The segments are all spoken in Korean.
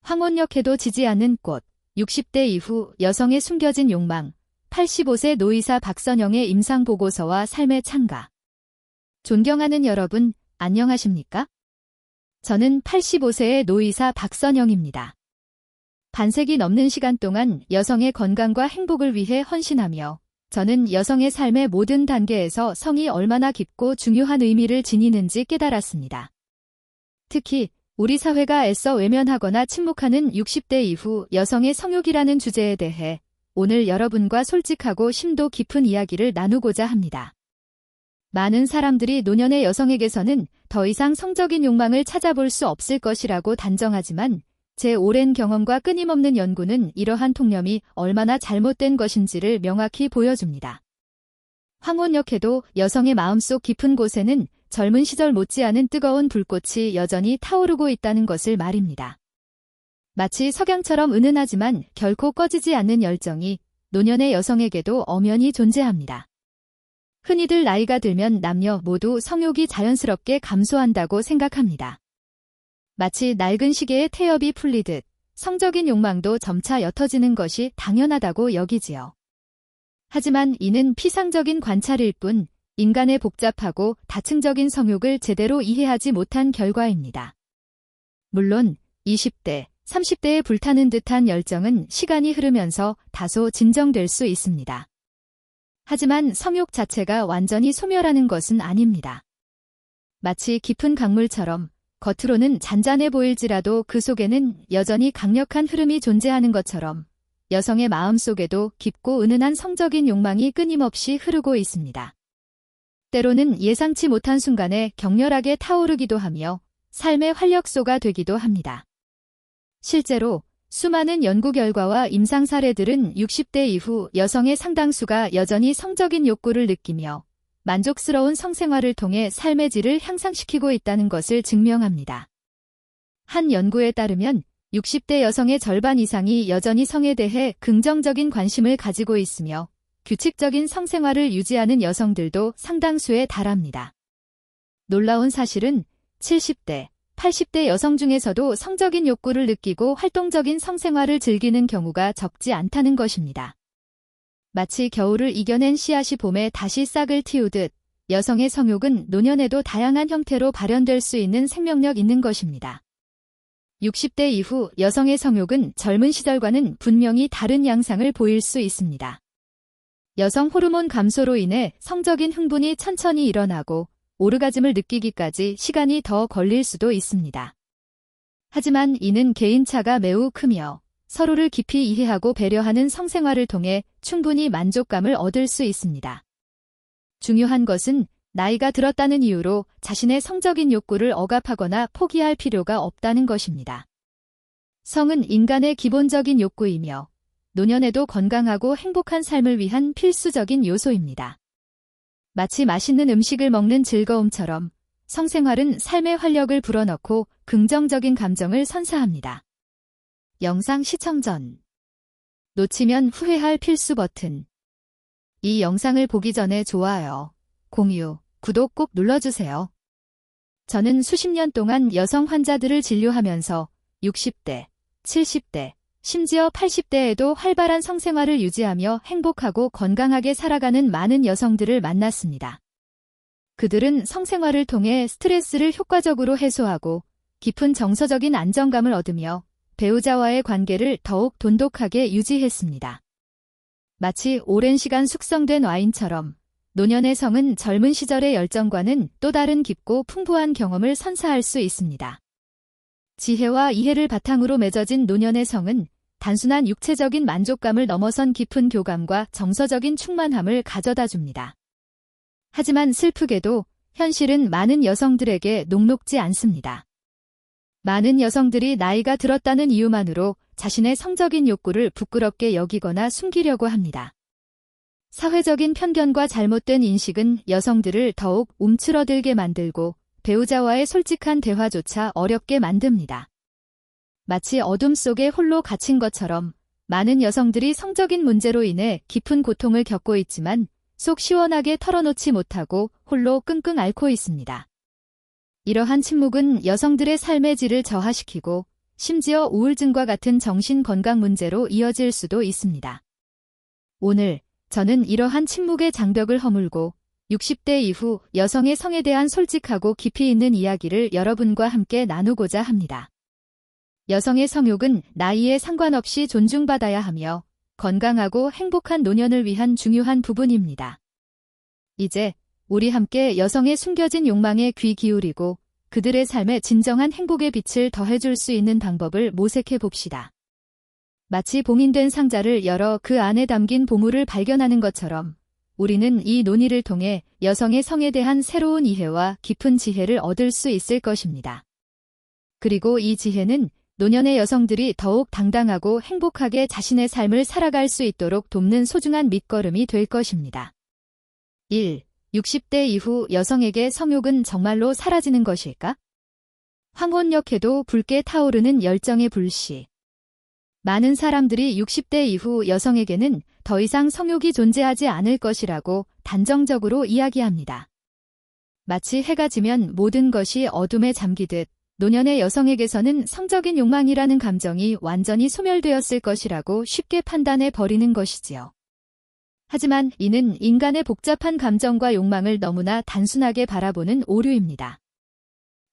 황혼역해도 지지 않는 꽃, 60대 이후 여성의 숨겨진 욕망, 85세 노이사 박선영의 임상보고서와 삶의 찬가. 존경하는 여러분, 안녕하십니까? 저는 85세의 노이사 박선영입니다. 반세기 넘는 시간 동안 여성의 건강과 행복을 위해 헌신하며 저는 여성의 삶의 모든 단계에서 성이 얼마나 깊고 중요한 의미를 지니는지 깨달았습니다. 특히 우리 사회가 애써 외면하거나 침묵하는 60대 이후 여성의 성욕이라는 주제에 대해 오늘 여러분과 솔직하고 심도 깊은 이야기를 나누고자 합니다. 많은 사람들이 노년의 여성에게서는 더 이상 성적인 욕망을 찾아볼 수 없을 것이라고 단정하지만 제 오랜 경험과 끊임없는 연구는 이러한 통념이 얼마나 잘못된 것인지를 명확히 보여줍니다. 황혼역해도 여성의 마음속 깊은 곳에는 젊은 시절 못지않은 뜨거운 불꽃이 여전히 타오르고 있다는 것을 말입니다. 마치 석양처럼 은은하지만 결코 꺼지지 않는 열정이 노년의 여성에게도 엄연히 존재합니다. 흔히들 나이가 들면 남녀 모두 성욕이 자연스럽게 감소한다고 생각합니다. 마치 낡은 시계의 태엽이 풀리듯 성적인 욕망도 점차 옅어지는 것이 당연하다고 여기지요. 하지만 이는 피상적인 관찰일 뿐 인간의 복잡하고 다층적인 성욕을 제대로 이해하지 못한 결과입니다. 물론 20대, 30대에 불타는 듯한 열정은 시간이 흐르면서 다소 진정될 수 있습니다. 하지만 성욕 자체가 완전히 소멸하는 것은 아닙니다. 마치 깊은 강물처럼 겉으로는 잔잔해 보일지라도 그 속에는 여전히 강력한 흐름이 존재하는 것처럼 여성의 마음 속에도 깊고 은은한 성적인 욕망이 끊임없이 흐르고 있습니다. 때로는 예상치 못한 순간에 격렬하게 타오르기도 하며 삶의 활력소가 되기도 합니다. 실제로 수많은 연구 결과와 임상 사례들은 60대 이후 여성의 상당수가 여전히 성적인 욕구를 느끼며 만족스러운 성생활을 통해 삶의 질을 향상시키고 있다는 것을 증명합니다. 한 연구에 따르면 60대 여성의 절반 이상이 여전히 성에 대해 긍정적인 관심을 가지고 있으며 규칙적인 성생활을 유지하는 여성들도 상당수에 달합니다. 놀라운 사실은 70대, 80대 여성 중에서도 성적인 욕구를 느끼고 활동적인 성생활을 즐기는 경우가 적지 않다는 것입니다. 마치 겨울을 이겨낸 씨앗이 봄에 다시 싹을 틔우듯 여성의 성욕은 노년에도 다양한 형태로 발현될 수 있는 생명력 있는 것입니다. 60대 이후 여성의 성욕은 젊은 시절과는 분명히 다른 양상을 보일 수 있습니다. 여성 호르몬 감소로 인해 성적인 흥분이 천천히 일어나고 오르가즘을 느끼기까지 시간이 더 걸릴 수도 있습니다. 하지만 이는 개인차가 매우 크며 서로를 깊이 이해하고 배려하는 성생활을 통해 충분히 만족감을 얻을 수 있습니다. 중요한 것은 나이가 들었다는 이유로 자신의 성적인 욕구를 억압하거나 포기할 필요가 없다는 것입니다. 성은 인간의 기본적인 욕구이며 노년에도 건강하고 행복한 삶을 위한 필수적인 요소입니다. 마치 맛있는 음식을 먹는 즐거움처럼 성생활은 삶의 활력을 불어넣고 긍정적인 감정을 선사합니다. 영상 시청 전 놓치면 후회할 필수 버튼. 이 영상을 보기 전에 좋아요, 공유, 구독 꼭 눌러주세요. 저는 수십 년 동안 여성 환자들을 진료하면서 60대, 70대, 심지어 80대에도 활발한 성생활을 유지하며 행복하고 건강하게 살아가는 많은 여성들을 만났습니다. 그들은 성생활을 통해 스트레스를 효과적으로 해소하고 깊은 정서적인 안정감을 얻으며 배우자와의 관계를 더욱 돈독하게 유지했습니다. 마치 오랜 시간 숙성된 와인처럼 노년의 성은 젊은 시절의 열정과는 또 다른 깊고 풍부한 경험을 선사할 수 있습니다. 지혜와 이해를 바탕으로 맺어진 노년의 성은 단순한 육체적인 만족감을 넘어선 깊은 교감과 정서적인 충만함을 가져다 줍니다. 하지만 슬프게도 현실은 많은 여성들에게 녹록지 않습니다. 많은 여성들이 나이가 들었다는 이유만으로 자신의 성적인 욕구를 부끄럽게 여기거나 숨기려고 합니다. 사회적인 편견과 잘못된 인식은 여성들을 더욱 움츠러들게 만들고 배우자와의 솔직한 대화조차 어렵게 만듭니다. 마치 어둠 속에 홀로 갇힌 것처럼 많은 여성들이 성적인 문제로 인해 깊은 고통을 겪고 있지만 속 시원하게 털어놓지 못하고 홀로 끙끙 앓고 있습니다. 이러한 침묵은 여성들의 삶의 질을 저하시키고 심지어 우울증과 같은 정신건강 문제로 이어질 수도 있습니다. 오늘 저는 이러한 침묵의 장벽을 허물고 60대 이후 여성의 성에 대한 솔직하고 깊이 있는 이야기를 여러분과 함께 나누고자 합니다. 여성의 성욕은 나이에 상관없이 존중받아야 하며 건강하고 행복한 노년을 위한 중요한 부분입니다. 이제 우리 함께 여성의 숨겨진 욕망에 귀 기울이고 그들의 삶에 진정한 행복의 빛을 더해줄 수 있는 방법을 모색해 봅시다. 마치 봉인된 상자를 열어 그 안에 담긴 보물을 발견하는 것처럼 우리는 이 논의를 통해 여성의 성에 대한 새로운 이해와 깊은 지혜를 얻을 수 있을 것입니다. 그리고 이 지혜는 노년의 여성들이 더욱 당당하고 행복하게 자신의 삶을 살아갈 수 있도록 돕는 소중한 밑거름이 될 것입니다. 1. 60대 이후 여성에게 성욕은 정말로 사라지는 것일까? 황혼역해도 붉게 타오르는 열정의 불씨. 많은 사람들이 60대 이후 여성에게는 더 이상 성욕이 존재하지 않을 것이라고 단정적으로 이야기합니다. 마치 해가 지면 모든 것이 어둠에 잠기듯 노년의 여성에게서는 성적인 욕망이라는 감정이 완전히 소멸되었을 것이라고 쉽게 판단해 버리는 것이지요. 하지만 이는 인간의 복잡한 감정과 욕망을 너무나 단순하게 바라보는 오류입니다.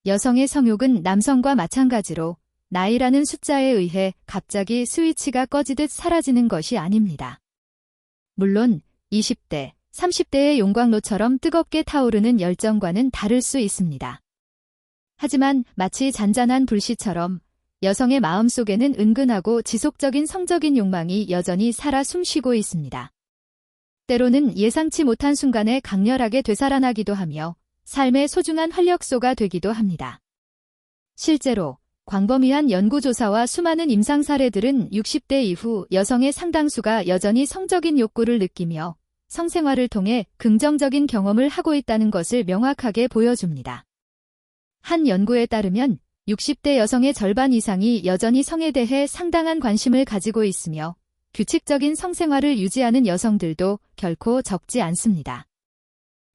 여성의 성욕은 남성과 마찬가지로 나이라는 숫자에 의해 갑자기 스위치가 꺼지듯 사라지는 것이 아닙니다. 물론 20대, 30대의 용광로처럼 뜨겁게 타오르는 열정과는 다를 수 있습니다. 하지만 마치 잔잔한 불씨처럼 여성의 마음속에는 은근하고 지속적인 성적인 욕망이 여전히 살아 숨쉬고 있습니다. 때로는 예상치 못한 순간에 강렬하게 되살아나기도 하며 삶의 소중한 활력소가 되기도 합니다. 실제로 광범위한 연구조사와 수많은 임상 사례들은 60대 이후 여성의 상당수가 여전히 성적인 욕구를 느끼며 성생활을 통해 긍정적인 경험을 하고 있다는 것을 명확하게 보여줍니다. 한 연구에 따르면 60대 여성의 절반 이상이 여전히 성에 대해 상당한 관심을 가지고 있으며 규칙적인 성생활을 유지하는 여성들도 결코 적지 않습니다.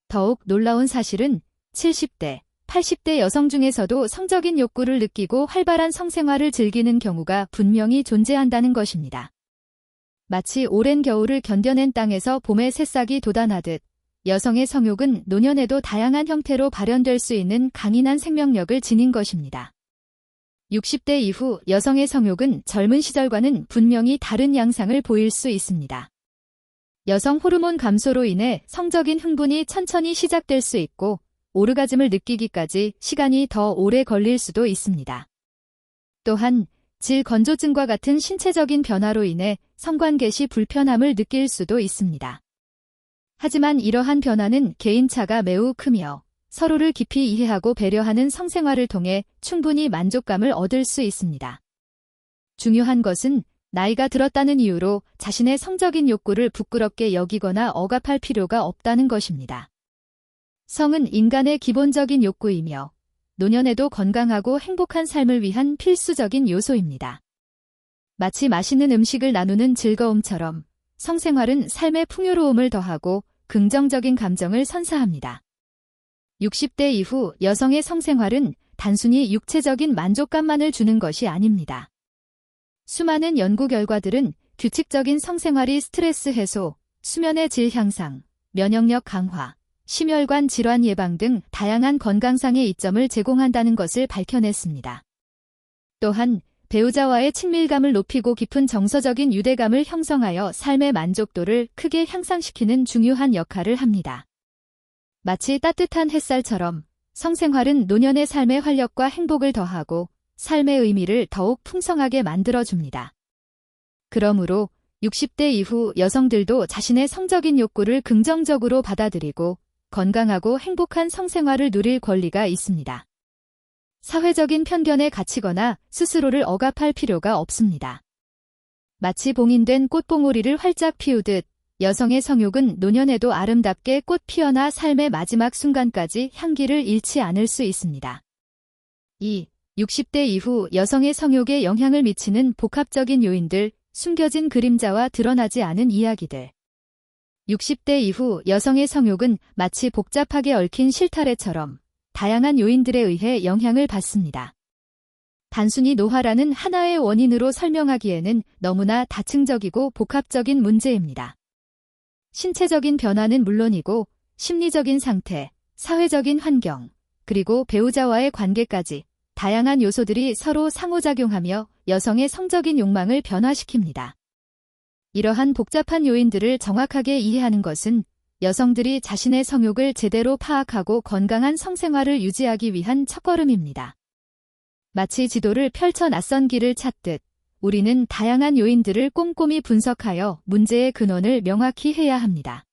더욱 놀라운 사실은 70대, 80대 여성 중에서도 성적인 욕구를 느끼고 활발한 성생활을 즐기는 경우가 분명히 존재한다는 것입니다. 마치 오랜 겨울을 견뎌낸 땅에서 봄의 새싹이 돋아나듯 여성의 성욕은 노년에도 다양한 형태로 발현될 수 있는 강인한 생명력을 지닌 것입니다. 60대 이후 여성의 성욕은 젊은 시절과는 분명히 다른 양상을 보일 수 있습니다. 여성 호르몬 감소로 인해 성적인 흥분이 천천히 시작될 수 있고 오르가즘을 느끼기까지 시간이 더 오래 걸릴 수도 있습니다. 또한 질 건조증과 같은 신체적인 변화로 인해 성관계 시 불편함을 느낄 수도 있습니다. 하지만 이러한 변화는 개인차가 매우 크며 서로를 깊이 이해하고 배려하는 성생활을 통해 충분히 만족감을 얻을 수 있습니다. 중요한 것은 나이가 들었다는 이유로 자신의 성적인 욕구를 부끄럽게 여기거나 억압할 필요가 없다는 것입니다. 성은 인간의 기본적인 욕구이며 노년에도 건강하고 행복한 삶을 위한 필수적인 요소입니다. 마치 맛있는 음식을 나누는 즐거움처럼 성생활은 삶의 풍요로움을 더하고 긍정적인 감정을 선사합니다. 60대 이후 여성의 성생활은 단순히 육체적인 만족감만을 주는 것이 아닙니다. 수많은 연구 결과들은 규칙적인 성생활이 스트레스 해소, 수면의 질 향상, 면역력 강화, 심혈관 질환 예방 등 다양한 건강상의 이점을 제공한다는 것을 밝혀냈습니다. 또한 배우자와의 친밀감을 높이고 깊은 정서적인 유대감을 형성하여 삶의 만족도를 크게 향상시키는 중요한 역할을 합니다. 마치 따뜻한 햇살처럼 성생활은 노년의 삶의 활력과 행복을 더하고 삶의 의미를 더욱 풍성하게 만들어줍니다. 그러므로 60대 이후 여성들도 자신의 성적인 욕구를 긍정적으로 받아들이고 건강하고 행복한 성생활을 누릴 권리가 있습니다. 사회적인 편견에 갇히거나 스스로를 억압할 필요가 없습니다. 마치 봉인된 꽃봉오리를 활짝 피우듯 여성의 성욕은 노년에도 아름답게 꽃 피어나 삶의 마지막 순간까지 향기를 잃지 않을 수 있습니다. 2. 60대 이후 여성의 성욕에 영향을 미치는 복합적인 요인들, 숨겨진 그림자와 드러나지 않은 이야기들. 60대 이후 여성의 성욕은 마치 복잡하게 얽힌 실타래처럼 다양한 요인들에 의해 영향을 받습니다. 단순히 노화라는 하나의 원인으로 설명하기에는 너무나 다층적이고 복합적인 문제입니다. 신체적인 변화는 물론이고 심리적인 상태, 사회적인 환경, 그리고 배우자와의 관계까지 다양한 요소들이 서로 상호작용하며 여성의 성적인 욕망을 변화시킵니다. 이러한 복잡한 요인들을 정확하게 이해하는 것은 여성들이 자신의 성욕을 제대로 파악하고 건강한 성생활을 유지하기 위한 첫걸음입니다. 마치 지도를 펼쳐 낯선 길을 찾듯 우리는 다양한 요인들을 꼼꼼히 분석하여 문제의 근원을 명확히 해야 합니다.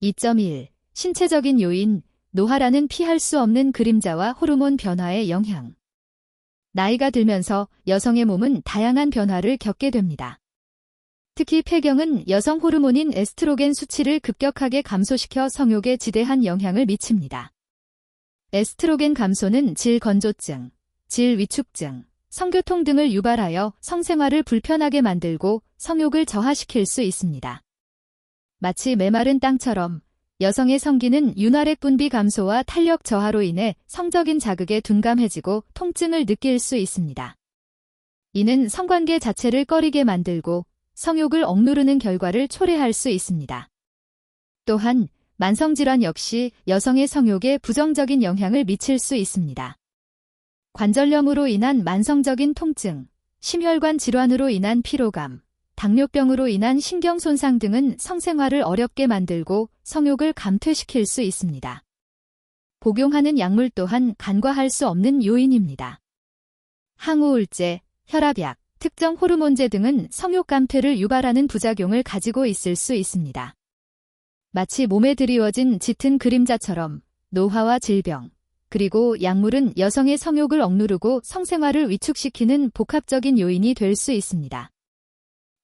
2.1. 신체적인 요인, 노화라는 피할 수 없는 그림자와 호르몬 변화의 영향. 나이가 들면서 여성의 몸은 다양한 변화를 겪게 됩니다. 특히 폐경은 여성 호르몬인 에스트로겐 수치를 급격하게 감소시켜 성욕에 지대한 영향을 미칩니다. 에스트로겐 감소는 질 건조증, 질 위축증, 성교통 등을 유발하여 성생활을 불편하게 만들고 성욕을 저하시킬 수 있습니다. 마치 메마른 땅처럼 여성의 성기는 윤활액 분비 감소와 탄력 저하로 인해 성적인 자극에 둔감해지고 통증을 느낄 수 있습니다. 이는 성관계 자체를 꺼리게 만들고 성욕을 억누르는 결과를 초래할 수 있습니다. 또한 만성질환 역시 여성의 성욕에 부정적인 영향을 미칠 수 있습니다. 관절염으로 인한 만성적인 통증, 심혈관 질환으로 인한 피로감, 당뇨병으로 인한 신경 손상 등은 성생활을 어렵게 만들고 성욕을 감퇴시킬 수 있습니다. 복용하는 약물 또한 간과할 수 없는 요인입니다. 항우울제, 혈압약, 특정 호르몬제 등은 성욕 감퇴를 유발하는 부작용을 가지고 있을 수 있습니다. 마치 몸에 드리워진 짙은 그림자처럼 노화와 질병, 그리고 약물은 여성의 성욕을 억누르고 성생활을 위축시키는 복합적인 요인이 될 수 있습니다.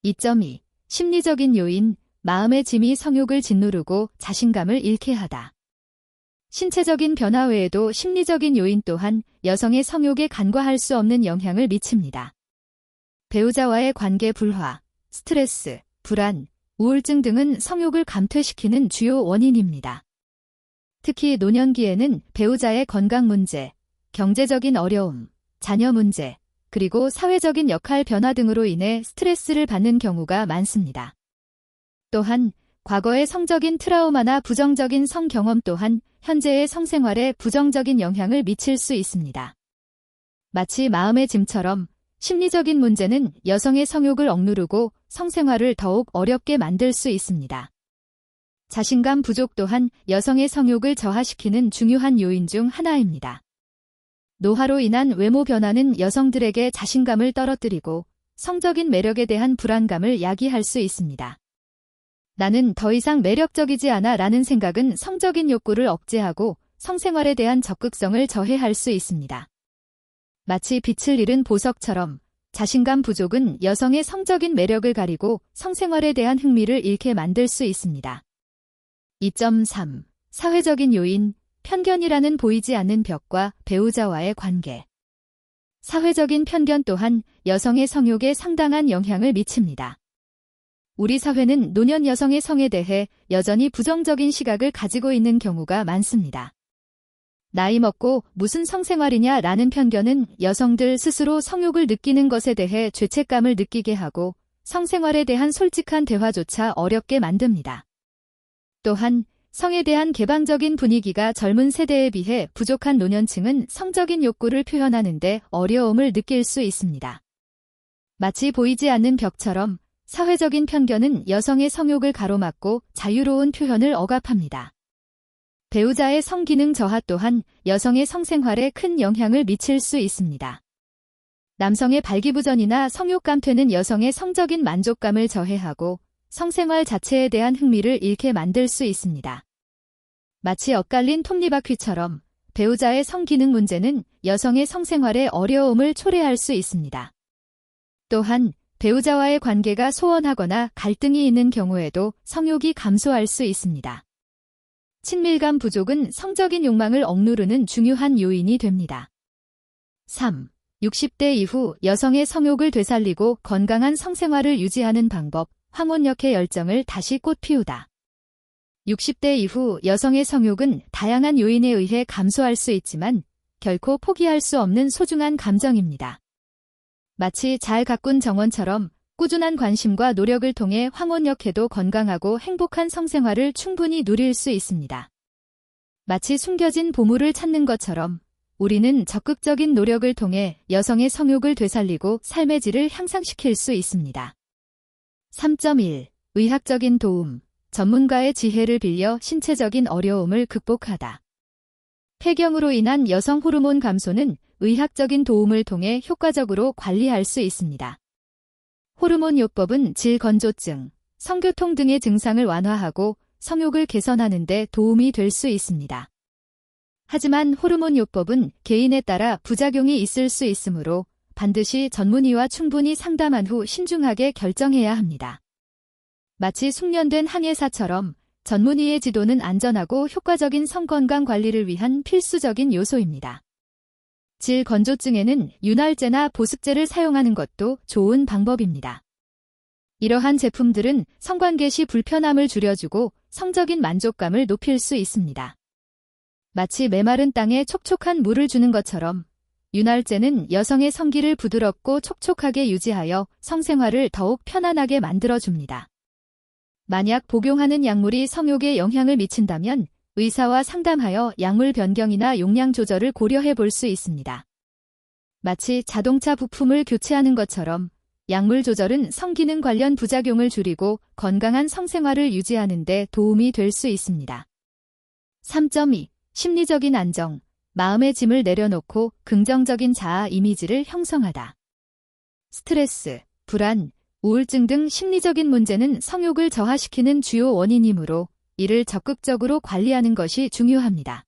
2.2. 심리적인 요인, 마음의 짐이 성욕을 짓누르고 자신감을 잃게 하다. 신체적인 변화 외에도 심리적인 요인 또한 여성의 성욕에 간과할 수 없는 영향을 미칩니다. 배우자와의 관계 불화, 스트레스, 불안, 우울증 등은 성욕을 감퇴시키는 주요 원인입니다. 특히 노년기에는 배우자의 건강 문제, 경제적인 어려움, 자녀 문제, 그리고 사회적인 역할 변화 등으로 인해 스트레스를 받는 경우가 많습니다. 또한 과거의 성적인 트라우마나 부정적인 성 경험 또한 현재의 성생활에 부정적인 영향을 미칠 수 있습니다. 마치 마음의 짐처럼 심리적인 문제는 여성의 성욕을 억누르고 성생활을 더욱 어렵게 만들 수 있습니다. 자신감 부족 또한 여성의 성욕을 저하시키는 중요한 요인 중 하나입니다. 노화로 인한 외모 변화는 여성들에게 자신감을 떨어뜨리고 성적인 매력에 대한 불안감을 야기할 수 있습니다. 나는 더 이상 매력적이지 않아 라는 생각은 성적인 욕구를 억제하고 성생활에 대한 적극성을 저해할 수 있습니다. 마치 빛을 잃은 보석처럼 자신감 부족은 여성의 성적인 매력을 가리고 성생활에 대한 흥미를 잃게 만들 수 있습니다. 2.3. 사회적인 요인, 편견이라는 보이지 않는 벽과 배우자와의 관계. 사회적인 편견 또한 여성의 성욕에 상당한 영향을 미칩니다. 우리 사회는 노년 여성의 성에 대해 여전히 부정적인 시각을 가지고 있는 경우가 많습니다. 나이 먹고 무슨 성생활이냐 라는 편견은 여성들 스스로 성욕을 느끼는 것에 대해 죄책감을 느끼게 하고 성생활에 대한 솔직한 대화조차 어렵게 만듭니다. 또한 성에 대한 개방적인 분위기가 젊은 세대에 비해 부족한 노년층은 성적인 욕구를 표현하는데 어려움을 느낄 수 있습니다. 마치 보이지 않는 벽처럼 사회적인 편견은 여성의 성욕을 가로막고 자유로운 표현을 억압합니다. 배우자의 성기능 저하 또한 여성의 성생활에 큰 영향을 미칠 수 있습니다. 남성의 발기부전이나 성욕 감퇴는 여성의 성적인 만족감을 저해하고 성생활 자체에 대한 흥미를 잃게 만들 수 있습니다. 마치 엇갈린 톱니바퀴처럼 배우자의 성기능 문제는 여성의 성생활에 어려움을 초래할 수 있습니다. 또한 배우자와의 관계가 소원하거나 갈등이 있는 경우에도 성욕이 감소할 수 있습니다. 친밀감 부족은 성적인 욕망을 억누르는 중요한 요인이 됩니다. 3. 60대 이후 여성의 성욕을 되살리고 건강한 성생활을 유지하는 방법, 황혼역의 열정을 다시 꽃피우다. 60대 이후 여성의 성욕은 다양한 요인에 의해 감소할 수 있지만 결코 포기할 수 없는 소중한 감정입니다. 마치 잘 가꾼 정원처럼 꾸준한 관심과 노력을 통해 황혼역해도 건강하고 행복한 성생활을 충분히 누릴 수 있습니다. 마치 숨겨진 보물을 찾는 것처럼 우리는 적극적인 노력을 통해 여성의 성욕을 되살리고 삶의 질을 향상시킬 수 있습니다. 3.1. 의학적인 도움. 전문가의 지혜를 빌려 신체적인 어려움을 극복하다. 폐경으로 인한 여성 호르몬 감소는 의학적인 도움을 통해 효과적으로 관리할 수 있습니다. 호르몬 요법은 질건조증, 성교통 등의 증상을 완화하고 성욕을 개선하는 데 도움이 될 수 있습니다. 하지만 호르몬 요법은 개인에 따라 부작용이 있을 수 있으므로 반드시 전문의와 충분히 상담한 후 신중하게 결정해야 합니다. 마치 숙련된 항해사처럼 전문의의 지도는 안전하고 효과적인 성건강 관리를 위한 필수적인 요소입니다. 질건조증에는 윤활제나 보습제를 사용하는 것도 좋은 방법입니다. 이러한 제품들은 성관계 시 불편함을 줄여주고 성적인 만족감을 높일 수 있습니다. 마치 메마른 땅에 촉촉한 물을 주는 것처럼 윤활제는 여성의 성기를 부드럽고 촉촉하게 유지하여 성생활을 더욱 편안하게 만들어줍니다. 만약 복용하는 약물이 성욕에 영향을 미친다면 의사와 상담하여 약물 변경이나 용량 조절을 고려해 볼 수 있습니다. 마치 자동차 부품을 교체하는 것처럼 약물 조절은 성기능 관련 부작용을 줄이고 건강한 성생활을 유지하는 데 도움이 될 수 있습니다. 3.2. 심리적인 안정. 마음의 짐을 내려놓고 긍정적인 자아 이미지를 형성하다. 스트레스, 불안, 우울증 등 심리적인 문제는 성욕을 저하시키는 주요 원인이므로 이를 적극적으로 관리하는 것이 중요합니다.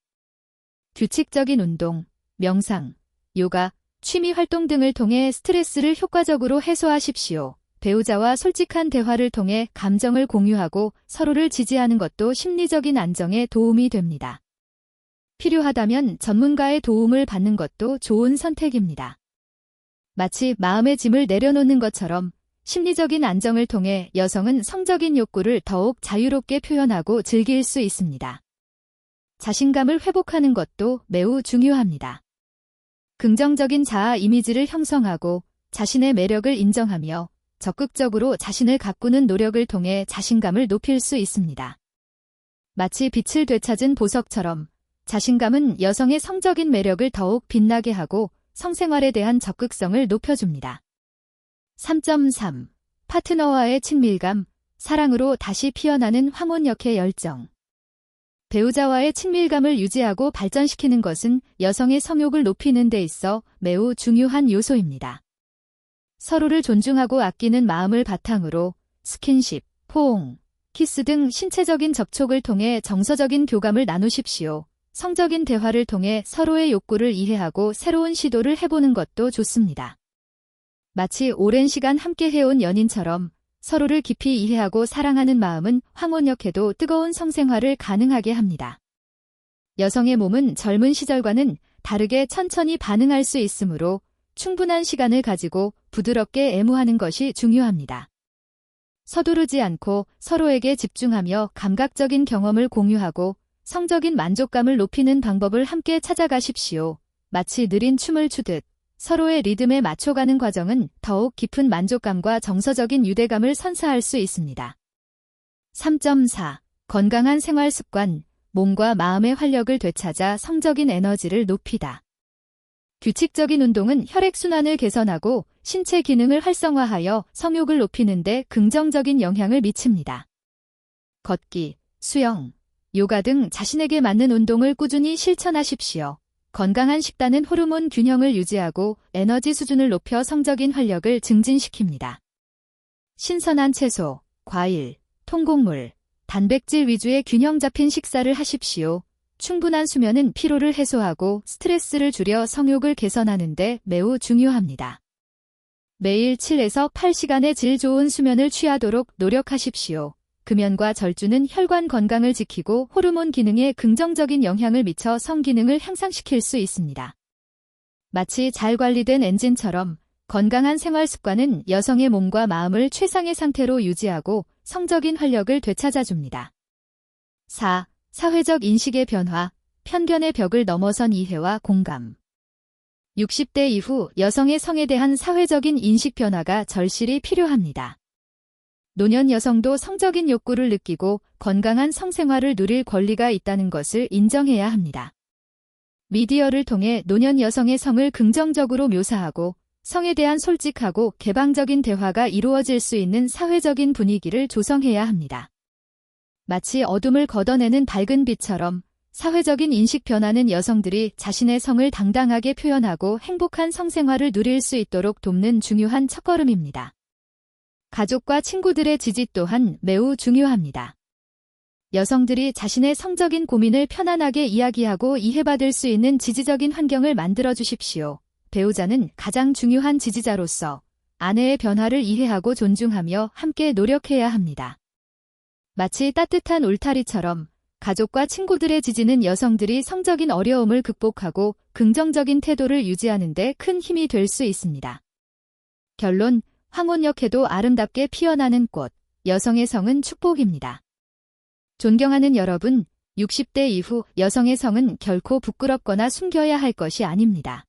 규칙적인 운동, 명상, 요가, 취미 활동 등을 통해 스트레스를 효과적으로 해소하십시오. 배우자와 솔직한 대화를 통해 감정을 공유하고 서로를 지지하는 것도 심리적인 안정에 도움이 됩니다. 필요하다면 전문가의 도움을 받는 것도 좋은 선택입니다. 마치 마음의 짐을 내려놓는 것처럼 심리적인 안정을 통해 여성은 성적인 욕구를 더욱 자유롭게 표현하고 즐길 수 있습니다. 자신감을 회복하는 것도 매우 중요합니다. 긍정적인 자아 이미지를 형성하고 자신의 매력을 인정하며 적극적으로 자신을 가꾸는 노력을 통해 자신감을 높일 수 있습니다. 마치 빛을 되찾은 보석처럼 자신감은 여성의 성적인 매력을 더욱 빛나게 하고 성생활에 대한 적극성을 높여줍니다. 3.3. 파트너와의 친밀감, 사랑으로 다시 피어나는 황혼역의 열정. 배우자와의 친밀감을 유지하고 발전시키는 것은 여성의 성욕을 높이는 데 있어 매우 중요한 요소입니다. 서로를 존중하고 아끼는 마음을 바탕으로 스킨십, 포옹, 키스 등 신체적인 접촉을 통해 정서적인 교감을 나누십시오. 성적인 대화를 통해 서로의 욕구를 이해하고 새로운 시도를 해보는 것도 좋습니다. 마치 오랜 시간 함께 해온 연인처럼 서로를 깊이 이해하고 사랑하는 마음은 황혼역해도 뜨거운 성생활을 가능하게 합니다. 여성의 몸은 젊은 시절과는 다르게 천천히 반응할 수 있으므로 충분한 시간을 가지고 부드럽게 애무하는 것이 중요합니다. 서두르지 않고 서로에게 집중하며 감각적인 경험을 공유하고 성적인 만족감을 높이는 방법을 함께 찾아가십시오. 마치 느린 춤을 추듯 서로의 리듬에 맞춰가는 과정은 더욱 깊은 만족감과 정서적인 유대감을 선사할 수 있습니다. 3.4. 건강한 생활 습관, 몸과 마음의 활력을 되찾아 성적인 에너지를 높이다. 규칙적인 운동은 혈액순환을 개선하고 신체 기능을 활성화하여 성욕을 높이는 데 긍정적인 영향을 미칩니다. 걷기, 수영, 요가 등 자신에게 맞는 운동을 꾸준히 실천하십시오. 건강한 식단은 호르몬 균형을 유지하고 에너지 수준을 높여 성적인 활력을 증진시킵니다. 신선한 채소, 과일, 통곡물, 단백질 위주의 균형 잡힌 식사를 하십시오. 충분한 수면은 피로를 해소하고 스트레스를 줄여 성욕을 개선하는 데 매우 중요합니다. 매일 7에서 8시간의 질 좋은 수면을 취하도록 노력하십시오. 금연과 절주는 혈관 건강을 지키고 호르몬 기능에 긍정적인 영향을 미쳐 성기능을 향상시킬 수 있습니다. 마치 잘 관리된 엔진처럼 건강한 생활 습관은 여성의 몸과 마음을 최상의 상태로 유지하고 성적인 활력을 되찾아줍니다. 4. 사회적 인식의 변화, 편견의 벽을 넘어선 이해와 공감. 60대 이후 여성의 성에 대한 사회적인 인식 변화가 절실히 필요합니다. 노년 여성도 성적인 욕구를 느끼고 건강한 성생활을 누릴 권리가 있다는 것을 인정해야 합니다. 미디어를 통해 노년 여성의 성을 긍정적으로 묘사하고 성에 대한 솔직하고 개방적인 대화가 이루어질 수 있는 사회적인 분위기를 조성해야 합니다. 마치 어둠을 걷어내는 밝은 빛처럼 사회적인 인식 변화는 여성들이 자신의 성을 당당하게 표현하고 행복한 성생활을 누릴 수 있도록 돕는 중요한 첫걸음입니다. 가족과 친구들의 지지 또한 매우 중요합니다. 여성들이 자신의 성적인 고민을 편안하게 이야기하고 이해받을 수 있는 지지적인 환경을 만들어 주십시오. 배우자는 가장 중요한 지지자로서 아내의 변화를 이해하고 존중하며 함께 노력해야 합니다. 마치 따뜻한 울타리처럼 가족과 친구들의 지지는 여성들이 성적인 어려움을 극복하고 긍정적인 태도를 유지하는 데 큰 힘이 될 수 있습니다. 결론, 황혼역해도 아름답게 피어나는 꽃, 여성의 성은 축복입니다. 존경하는 여러분, 60대 이후 여성의 성은 결코 부끄럽거나 숨겨야 할 것이 아닙니다.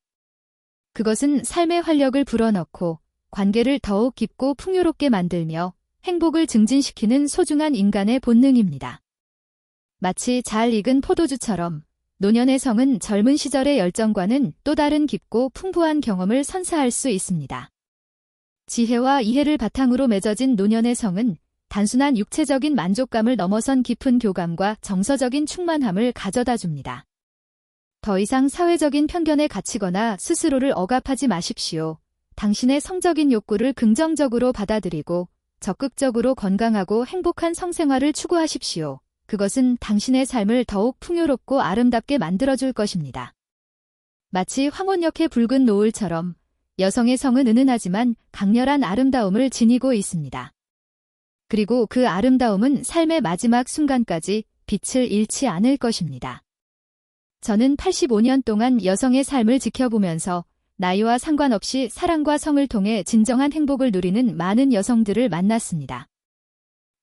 그것은 삶의 활력을 불어넣고 관계를 더욱 깊고 풍요롭게 만들며 행복을 증진시키는 소중한 인간의 본능입니다. 마치 잘 익은 포도주처럼 노년의 성은 젊은 시절의 열정과는 또 다른 깊고 풍부한 경험을 선사할 수 있습니다. 지혜와 이해를 바탕으로 맺어진 노년의 성은 단순한 육체적인 만족감을 넘어선 깊은 교감과 정서적인 충만함을 가져다 줍니다. 더 이상 사회적인 편견에 갇히거나 스스로를 억압하지 마십시오. 당신의 성적인 욕구를 긍정적으로 받아들이고 적극적으로 건강하고 행복한 성생활을 추구하십시오. 그것은 당신의 삶을 더욱 풍요롭고 아름답게 만들어줄 것입니다. 마치 황혼역의 붉은 노을처럼 여성의 성은 은은하지만 강렬한 아름다움을 지니고 있습니다. 그리고 그 아름다움은 삶의 마지막 순간까지 빛을 잃지 않을 것입니다. 저는 85년 동안 여성의 삶을 지켜보면서 나이와 상관없이 사랑과 성을 통해 진정한 행복을 누리는 많은 여성들을 만났습니다.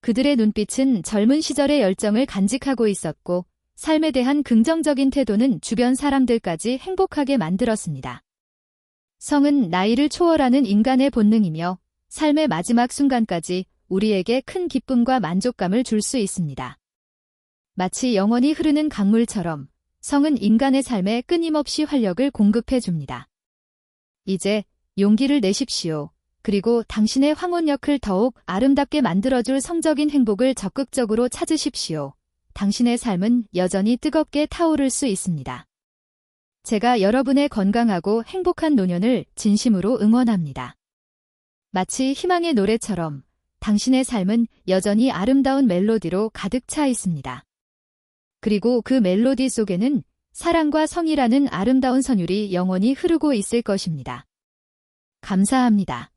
그들의 눈빛은 젊은 시절의 열정을 간직하고 있었고 삶에 대한 긍정적인 태도는 주변 사람들까지 행복하게 만들었습니다. 성은 나이를 초월하는 인간의 본능이며 삶의 마지막 순간까지 우리에게 큰 기쁨과 만족감을 줄 수 있습니다. 마치 영원히 흐르는 강물처럼 성은 인간의 삶에 끊임없이 활력을 공급해 줍니다. 이제 용기를 내십시오. 그리고 당신의 황혼역을 더욱 아름답게 만들어줄 성적인 행복을 적극적으로 찾으십시오. 당신의 삶은 여전히 뜨겁게 타오를 수 있습니다. 제가 여러분의 건강하고 행복한 노년을 진심으로 응원합니다. 마치 희망의 노래처럼 당신의 삶은 여전히 아름다운 멜로디로 가득 차 있습니다. 그리고 그 멜로디 속에는 사랑과 성이라는 아름다운 선율이 영원히 흐르고 있을 것입니다. 감사합니다.